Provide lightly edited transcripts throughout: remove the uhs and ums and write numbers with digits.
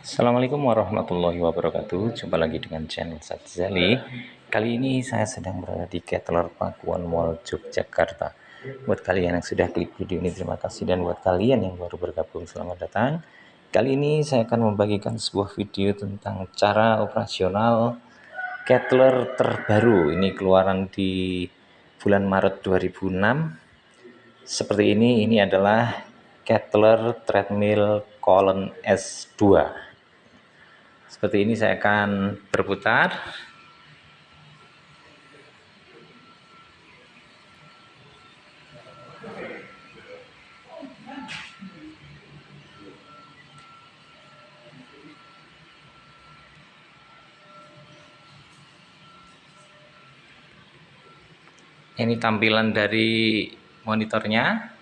Assalamualaikum warahmatullahi wabarakatuh. Jumpa lagi dengan channel Sadzali. Kali ini saya sedang berada di Kettler Pakuan Mall Yogyakarta. Buat kalian yang sudah klik video ini, terima kasih, dan buat kalian yang baru bergabung, selamat datang. Kali ini saya akan membagikan sebuah video tentang cara operasional Kettler terbaru. Ini keluaran di bulan Maret 2006. Seperti ini adalah Kettler Treadmill Colon S2. Seperti ini saya akan berputar. Ini tampilan dari monitornya.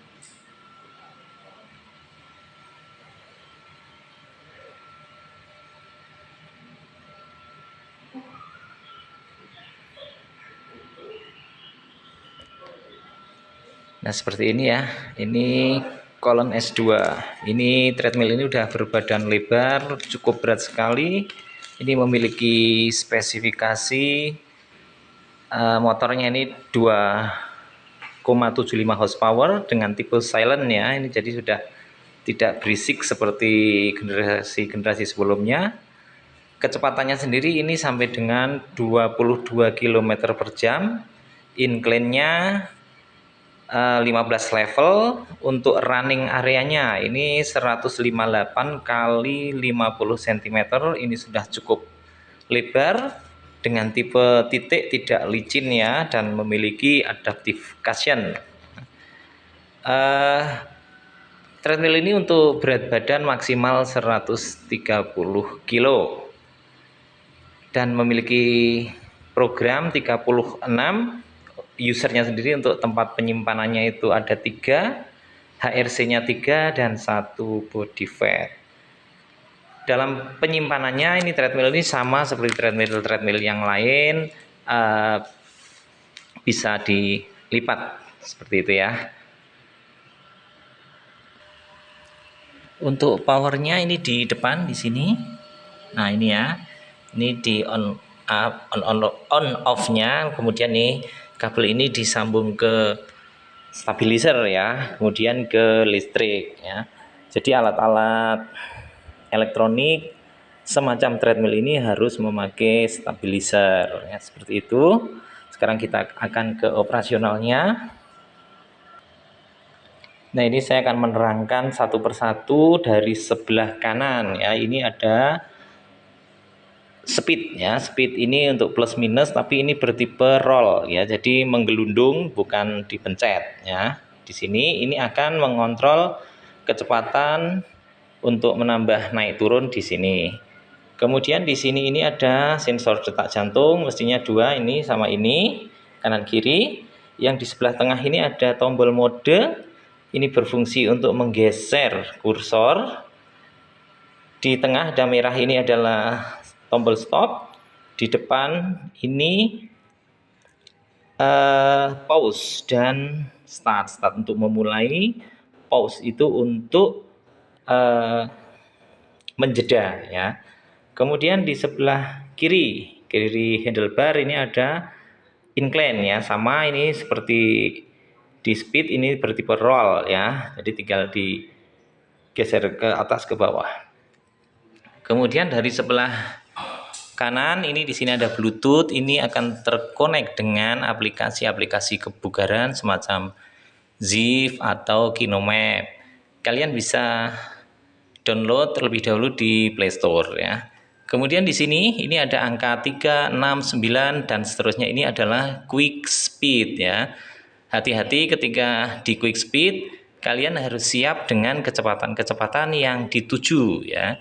Nah, seperti ini ya. Ini Colon S2. Ini treadmill ini udah berbadan lebar, cukup berat sekali. Ini memiliki spesifikasi motornya ini 2,75 horsepower dengan tipe silent ya. Ini jadi sudah tidak berisik seperti generasi sebelumnya. Kecepatannya sendiri ini sampai dengan 22 km per jam. Incline-nya 15 level. Untuk running areanya ini 158 kali 50 cm. Ini sudah cukup lebar dengan tipe titik, tidak licin ya, dan memiliki adaptive cushion. Treadmill ini untuk berat badan maksimal 130 kg dan memiliki program 36. Usernya sendiri untuk tempat penyimpanannya itu ada 3, HRC-nya 3, dan 1 body fat. Dalam penyimpanannya ini treadmill ini sama seperti treadmill yang lain, bisa dilipat seperti itu ya. Untuk powernya ini di depan di sini. Nah ini ya, ini di on off-nya. Kemudian nih kabel ini disambung ke stabilizer ya, kemudian ke listrik ya. Jadi alat-alat elektronik semacam treadmill ini harus memakai stabilizer ya, seperti itu. Sekarang kita akan ke operasionalnya. Nah, ini saya akan menerangkan satu persatu dari sebelah kanan ya. Ini ada speed ya. Speed ini untuk plus minus, tapi ini bertipe roll ya. Jadi menggelundung, bukan dipencet ya. Di sini ini akan mengontrol kecepatan untuk menambah naik turun di sini. Kemudian di sini ini ada sensor detak jantung, mestinya 2, ini sama ini, kanan kiri. Yang di sebelah tengah ini ada tombol mode. Ini berfungsi untuk menggeser kursor. Di tengah ada merah, ini adalah tombol stop. Di depan ini pause dan start untuk memulai, pause itu untuk menjeda ya. Kemudian di sebelah kiri handlebar ini ada incline ya, sama ini seperti di speed, ini bertipe roll ya. Jadi tinggal digeser ke atas ke bawah. Kemudian dari sebelah kanan ini di sini ada Bluetooth. Ini akan terkonek dengan aplikasi-aplikasi kebugaran semacam Ziv atau Kinomap. Kalian bisa download terlebih dahulu di Play Store ya. Kemudian di sini ini ada angka 3, 6, 9 dan seterusnya. Ini adalah quick speed ya. Hati-hati ketika di quick speed, kalian harus siap dengan kecepatan-kecepatan yang dituju ya.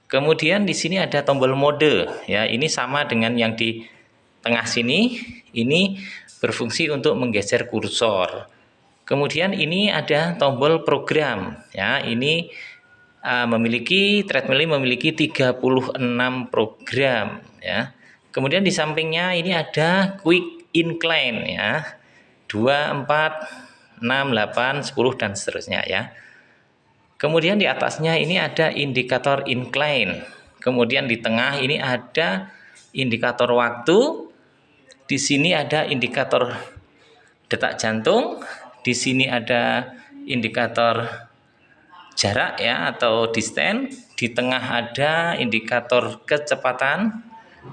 Kemudian di sini ada tombol mode ya. Ini sama dengan yang di tengah sini. Ini berfungsi untuk menggeser kursor. Kemudian ini ada tombol program ya. Ini treadmill ini memiliki 36 program ya. Kemudian di sampingnya ini ada quick incline ya. 2, 4, 6, 8, 10 dan seterusnya ya. Kemudian di atasnya ini ada indikator incline. Kemudian di tengah ini ada indikator waktu. Di sini ada indikator detak jantung. Di sini ada indikator jarak ya atau distance. Di tengah ada indikator kecepatan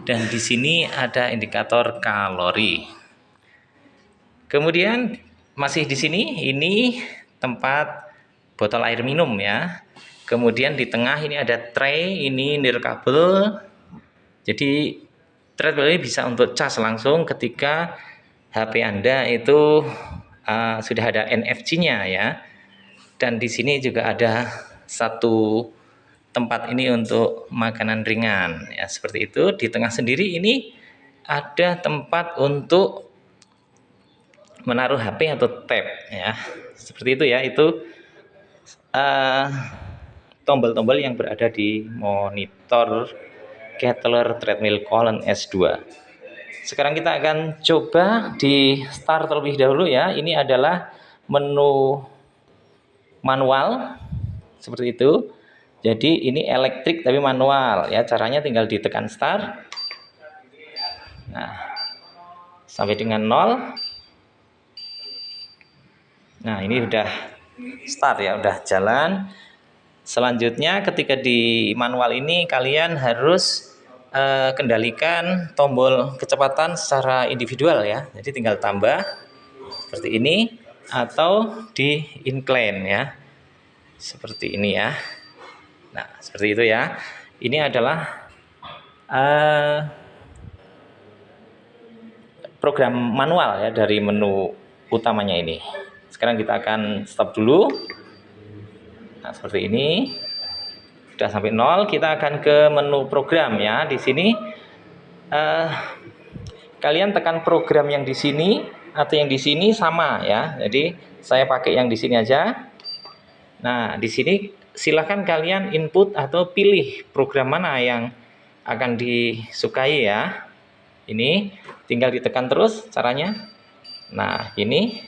dan di sini ada indikator kalori. Kemudian masih di sini ini tempat botol air minum ya. Kemudian di tengah ini ada tray, ini nirkabel. Jadi treadmill ini bisa untuk cas langsung ketika HP Anda itu sudah ada NFC-nya ya. Dan di sini juga ada satu tempat ini untuk makanan ringan ya seperti itu. Di tengah sendiri ini ada tempat untuk menaruh HP atau tab ya seperti itu ya. Itu tombol-tombol yang berada di monitor Kettler Treadmill Colon S2. Sekarang kita akan coba di start terlebih dahulu ya. Ini adalah menu manual seperti itu. Jadi ini elektrik tapi manual ya. Caranya tinggal ditekan start. Nah, sampai dengan 0. Nah, ini udah start ya, udah jalan. Selanjutnya ketika di manual ini kalian harus kendalikan tombol kecepatan secara individual ya. Jadi tinggal tambah seperti ini atau di incline ya. Seperti ini ya. Nah, seperti itu ya. Ini adalah program manual ya dari menu utamanya ini. Sekarang kita akan stop dulu. Nah, seperti ini. Sudah sampai 0, kita akan ke menu program ya. Di sini kalian tekan program yang di sini atau yang di sini sama ya. Jadi saya pakai yang di sini aja. Nah, di sini silahkan kalian input atau pilih program mana yang akan disukai ya. Ini tinggal ditekan terus caranya. Nah, ini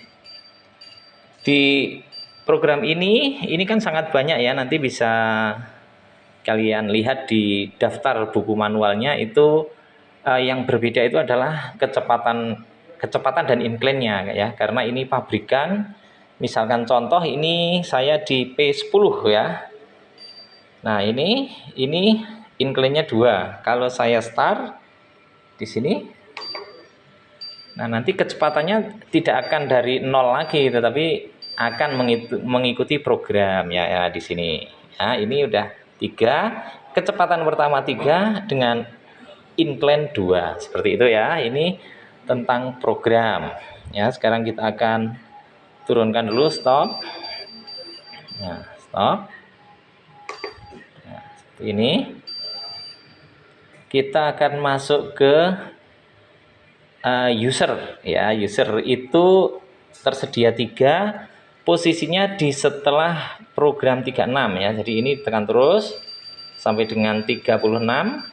di program ini kan sangat banyak ya. Nanti bisa kalian lihat di daftar buku manualnya itu yang berbeda itu adalah kecepatan dan incline-nya ya. Karena ini pabrikan. Misalkan contoh ini saya di P10 ya. Nah, ini incline-nya 2. Kalau saya start di sini, nah nanti kecepatannya tidak akan dari 0 lagi, tetapi akan mengikuti program ya di sini. Nah, ini udah 3, kecepatan pertama 3 dengan incline 2 seperti itu ya. Ini tentang program ya. Sekarang kita akan turunkan dulu, stop. Nah, stop. Nah, seperti ini. Kita akan masuk ke user ya. User itu tersedia 3, posisinya di setelah program 36 ya. Jadi ini tekan terus sampai dengan 36.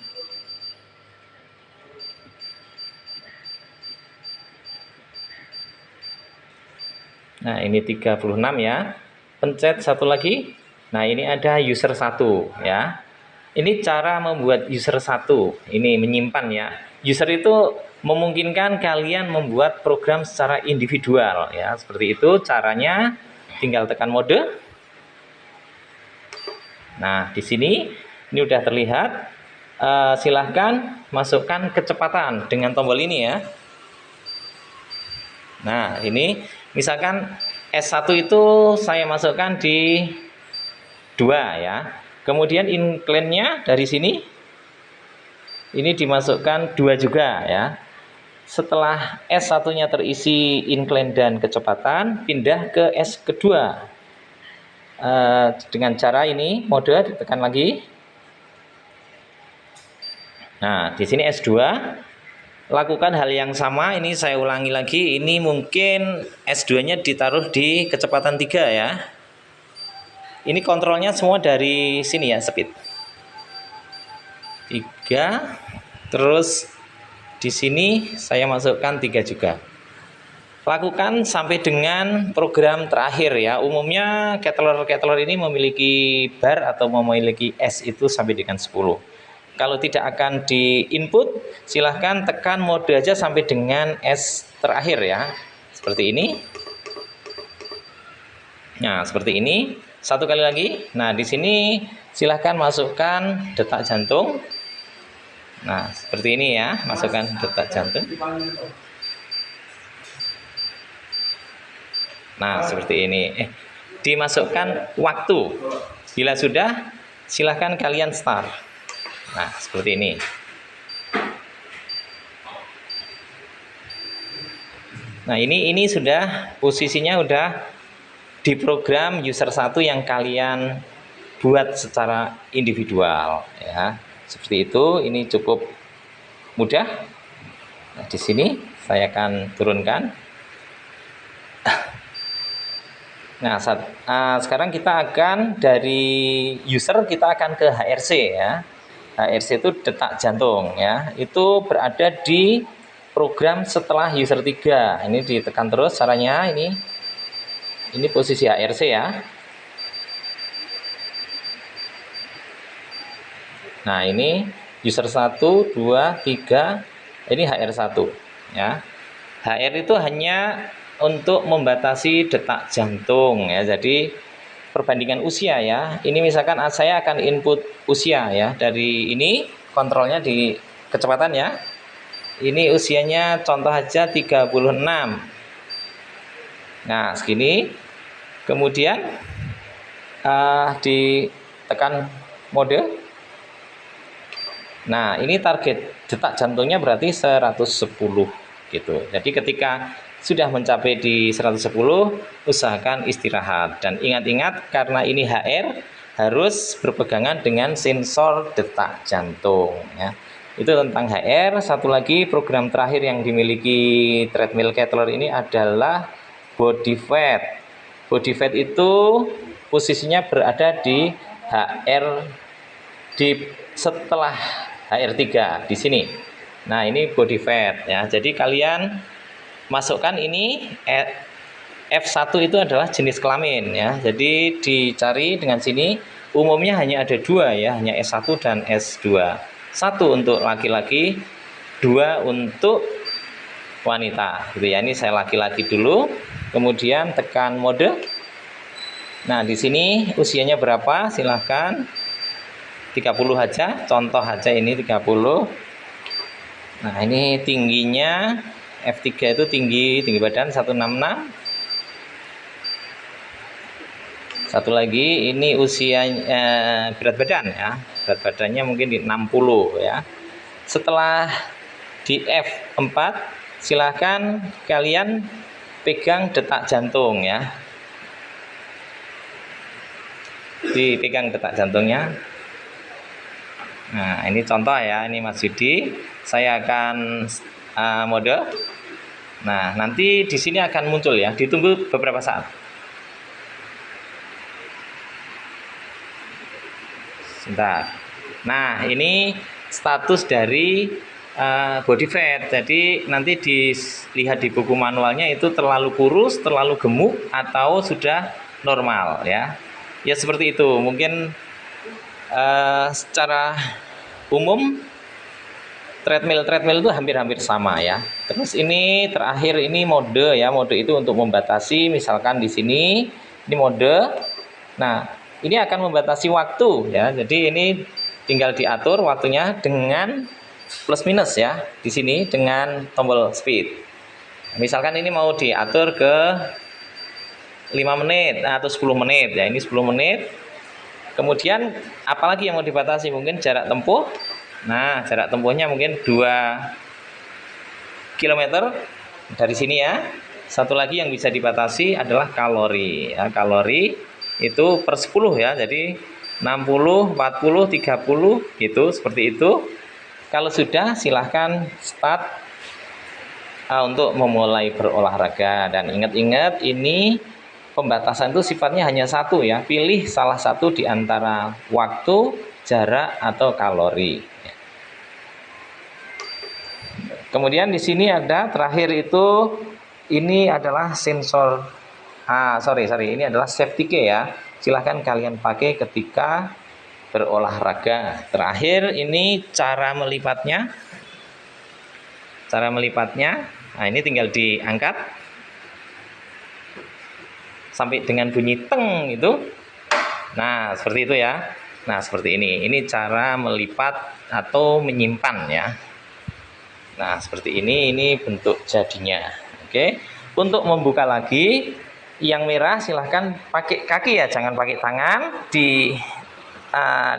Nah, ini 36 ya. Pencet satu lagi. Nah, ini ada user 1 ya. Ini cara membuat user 1. Ini menyimpan ya. User itu memungkinkan kalian membuat program secara individual ya. Seperti itu caranya. Tinggal tekan mode. Nah, di sini ini udah terlihat. Silahkan masukkan kecepatan dengan tombol ini ya. Nah, ini misalkan S1 itu saya masukkan di 2 ya. Kemudian incline-nya dari sini ini dimasukkan 2 juga ya. Setelah S1-nya terisi incline dan kecepatan, pindah ke S kedua. Dengan cara ini mode ditekan lagi. Nah, di sini S2 lakukan hal yang sama. Ini saya ulangi lagi. Ini mungkin S2-nya ditaruh di kecepatan 3 ya. Ini kontrolnya semua dari sini ya, speed 3. Terus di sini saya masukkan 3 juga. Lakukan sampai dengan program terakhir ya. Umumnya Kettler ini memiliki bar atau memiliki S itu sampai dengan 10. Kalau tidak akan di input, silahkan tekan mode aja sampai dengan S terakhir ya. Seperti ini. Nah, seperti ini. Satu kali lagi. Nah, di sini silahkan masukkan detak jantung. Nah, seperti ini ya, masukkan detak jantung. Nah, seperti ini. Dimasukkan waktu. Bila sudah, silahkan kalian start. Nah, seperti ini. Nah, ini sudah posisinya udah di program user 1 yang kalian buat secara individual ya. Seperti itu, ini cukup mudah. Nah, di sini saya akan turunkan. Nah, sekarang kita akan dari user kita akan ke HRC ya. HRC itu detak jantung ya. Itu berada di program setelah user 3. Ini ditekan terus caranya ini. Ini posisi HRC ya. Nah, ini user 1, 2, 3. Ini HR1 ya. HR itu hanya untuk membatasi detak jantung ya. Jadi perbandingan usia ya. Ini misalkan saya akan input usia ya. Dari ini kontrolnya di kecepatan ya. Ini usianya contoh aja 36. Nah, segini. Kemudian ditekan mode. Nah, ini target detak jantungnya berarti 110 gitu. Jadi ketika sudah mencapai di 110, usahakan istirahat. Dan ingat-ingat karena ini HR, harus berpegangan dengan sensor detak jantung ya. Itu tentang HR. Satu lagi program terakhir yang dimiliki treadmill Kettler ini adalah body fat. Body fat itu posisinya berada di HR setelah HR3 di sini. Nah, ini body fat ya. Jadi kalian masukkan ini F1 itu adalah jenis kelamin ya. Jadi dicari dengan sini umumnya hanya ada 2 ya, hanya S1 dan S2. 1 untuk laki-laki, 2 untuk wanita gitu ya. Ini saya laki-laki dulu, kemudian tekan mode. Nah, di sini usianya berapa? Silahkan 30 aja, contoh aja ini 30. Nah, ini tingginya F3 itu tinggi badan 166. Satu lagi ini usia berat badan ya. Berat badannya mungkin di 60 ya. Setelah di F4 silahkan kalian pegang detak jantung ya. Dipegang detak jantungnya. Nah, ini contoh ya, ini Mas Yudi. Saya akan mode. Nah, nanti di sini akan muncul ya. Ditunggu beberapa saat. Sebentar. Nah, ini status dari body fat. Jadi nanti dilihat di buku manualnya itu terlalu kurus, terlalu gemuk, atau sudah normal ya. Ya seperti itu. Mungkin secara umum treadmill itu hampir-hampir sama ya. Terus ini terakhir ini mode ya. Mode itu untuk membatasi, misalkan di sini ini mode. Nah, ini akan membatasi waktu ya. Jadi ini tinggal diatur waktunya dengan plus minus ya. Di sini dengan tombol speed. Misalkan ini mau diatur ke 5 menit atau 10 menit ya. Ini 10 menit. Kemudian apalagi yang mau dibatasi? Mungkin jarak tempuh. Nah, jarak tempuhnya mungkin 2 km dari sini ya. Satu lagi yang bisa dibatasi adalah kalori ya. Kalori itu per 10 ya. Jadi 60, 40, 30 gitu, seperti itu. Kalau sudah silahkan start untuk memulai berolahraga. Dan ingat-ingat ini pembatasan itu sifatnya hanya satu ya. Pilih salah satu di antara waktu, jarak, atau kalori. Kemudian di sini ada terakhir itu Ini adalah sensor, ini adalah safety key ya. Silahkan kalian pakai ketika berolahraga. Terakhir ini cara melipatnya. Nah ini tinggal diangkat sampai dengan bunyi teng itu. Nah seperti itu ya. Nah seperti ini cara melipat atau menyimpan ya. Nah seperti ini bentuk jadinya. Oke, untuk membuka lagi yang merah silahkan pakai kaki ya, jangan pakai tangan. Di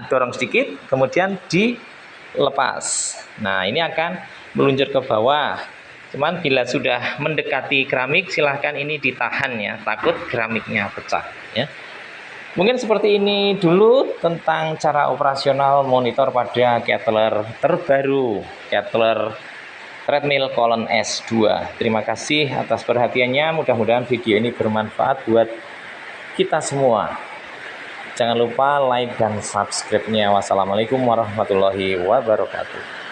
dorong sedikit kemudian dilepas. Nah ini akan meluncur ke bawah. Cuman bila sudah mendekati keramik silahkan ini ditahan ya, takut keramiknya pecah ya. Mungkin seperti ini dulu tentang cara operasional monitor pada Kettler terbaru, Kettler Treadmill Colon S2. Terima kasih atas perhatiannya, mudah-mudahan video ini bermanfaat buat kita semua. Jangan lupa like dan subscribe-nya. Wassalamualaikum warahmatullahi wabarakatuh.